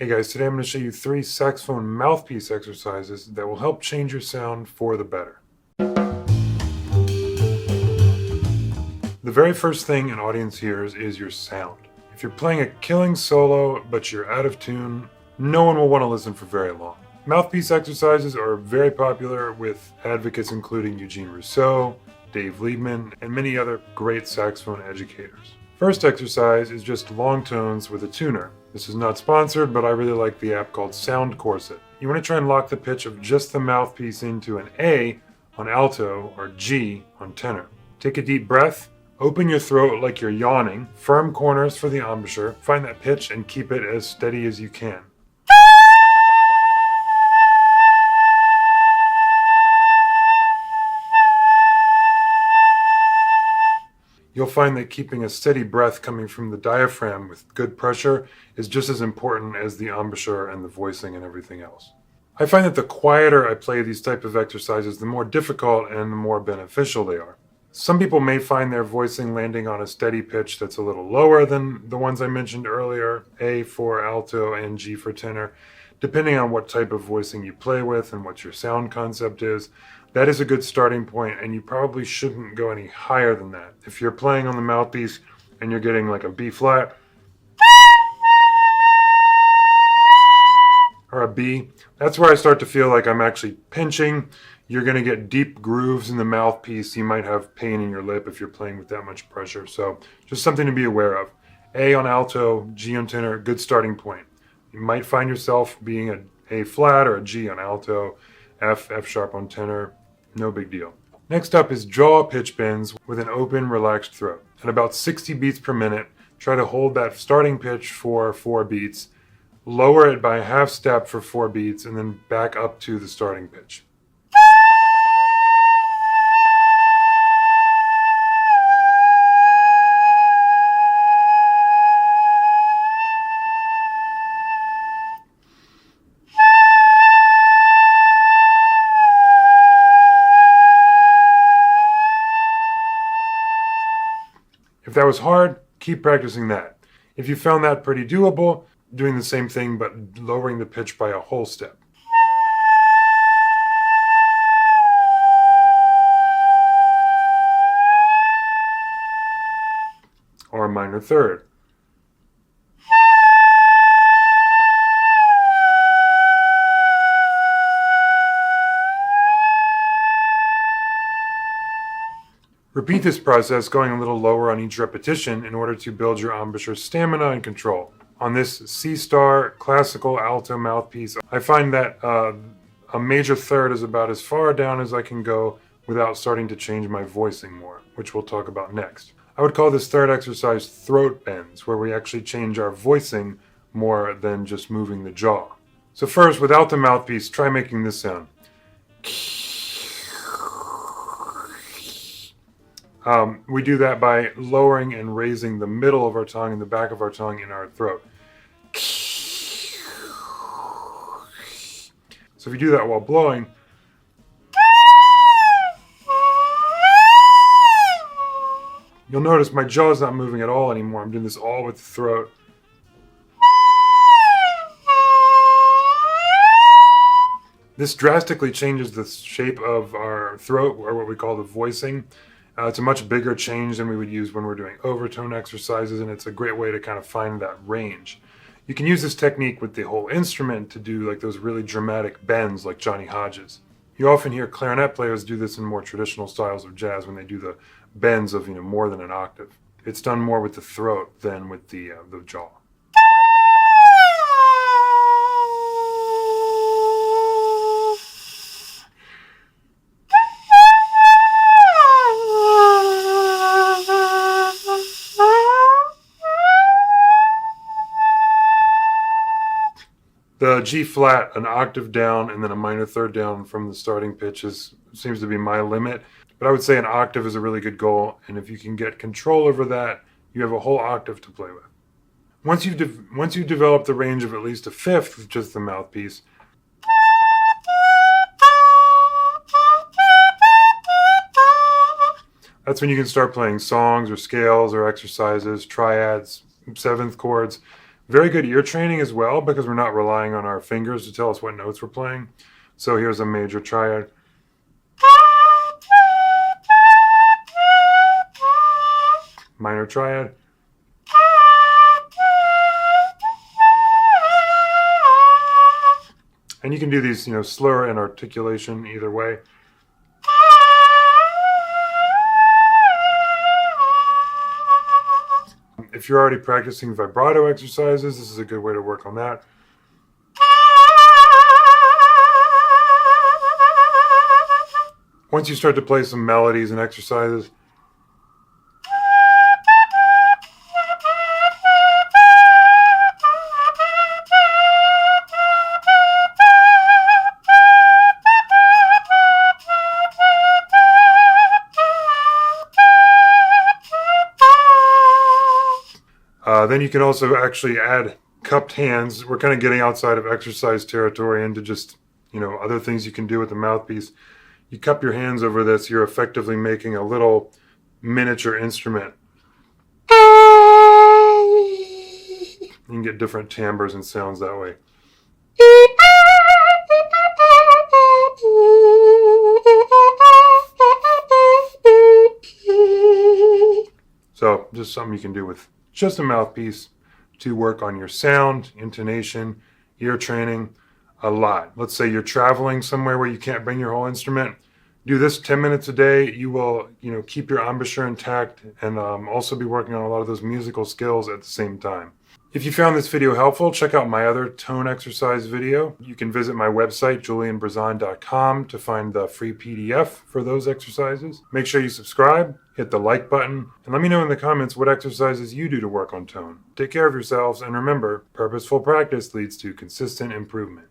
Hey guys, today I'm going to show you 3 saxophone mouthpiece exercises that will help change your sound for the better. The very first thing an audience hears is your sound. If you're playing a killing solo but you're out of tune, no one will want to listen for very long. Mouthpiece exercises are very popular with advocates including Eugene Rousseau, Dave Liebman, and many other great saxophone educators. First exercise is just long tones with a tuner. This is not sponsored, but I really like the app called Sound Corset. You want to try and lock the pitch of just the mouthpiece into an A on alto or G on tenor. Take a deep breath, open your throat like you're yawning, firm corners for the embouchure, find that pitch and keep it as steady as you can. You'll find that keeping a steady breath coming from the diaphragm with good pressure is just as important as the embouchure and the voicing and everything else. I find that the quieter I play these type of exercises, the more difficult and the more beneficial they are. Some people may find their voicing landing on a steady pitch that's a little lower than the ones I mentioned earlier, A for alto and G for tenor, depending on what type of voicing you play with and what your sound concept is. That is a good starting point, and you probably shouldn't go any higher than that. If you're playing on the mouthpiece and you're getting like a B flat or a B, that's where I start to feel like I'm actually pinching. You're going to get deep grooves in the mouthpiece. You might have pain in your lip if you're playing with that much pressure. So just something to be aware of. A on alto, G on tenor, good starting point. You might find yourself being an A flat or a G on alto, F sharp on tenor. No big deal. Next up is jaw pitch bends with an open, relaxed throat. At about 60 beats per minute, try to hold that starting pitch for 4 beats, lower it by a half step for 4 beats, and then back up to the starting pitch. If that was hard, keep practicing that. If you found that pretty doable, doing the same thing but lowering the pitch by a whole step. Or a minor third. Repeat this process, going a little lower on each repetition in order to build your embouchure stamina and control. On this C-star classical alto mouthpiece, I find that a major third is about as far down as I can go without starting to change my voicing more, which we'll talk about next. I would call this third exercise throat bends, where we actually change our voicing more than just moving the jaw. So first, without the mouthpiece, try making this sound. We do that by lowering and raising the middle of our tongue and the back of our tongue in our throat. So if you do that while blowing, you'll notice my jaw is not moving at all anymore. I'm doing this all with the throat. This drastically changes the shape of our throat, or what we call the voicing. It's a much bigger change than we would use when we're doing overtone exercises, and it's a great way to kind of find that range. You can use this technique with the whole instrument to do like those really dramatic bends like Johnny Hodges. You often hear clarinet players do this in more traditional styles of jazz when they do the bends of more than an octave. It's done more with the throat than with the jaw. The G flat, an octave down, and then a minor third down from the starting pitch seems to be my limit. But I would say an octave is a really good goal, and if you can get control over that, you have a whole octave to play with. Once you've developed the range of at least a fifth with just the mouthpiece, that's when you can start playing songs or scales or exercises, triads, seventh chords. Very good ear training as well, because we're not relying on our fingers to tell us what notes we're playing. So here's a major triad. Minor triad. And you can do these, slur and articulation either way. If you're already practicing vibrato exercises, this is a good way to work on that. Once you start to play some melodies and exercises, then you can also actually add cupped hands. We're kind of getting outside of exercise territory into just, other things you can do with the mouthpiece. You cup your hands over this, you're effectively making a little miniature instrument. You can get different timbres and sounds that way. So just something you can do with just a mouthpiece to work on your sound, intonation, ear training a lot. Let's say you're traveling somewhere where you can't bring your whole instrument. Do this 10 minutes a day. You will, keep your embouchure intact and also be working on a lot of those musical skills at the same time. If you found this video helpful, check out my other tone exercise video. You can visit my website, julianbrazan.com, to find the free PDF for those exercises. Make sure you subscribe, hit the like button, and let me know in the comments what exercises you do to work on tone. Take care of yourselves, and remember, purposeful practice leads to consistent improvement.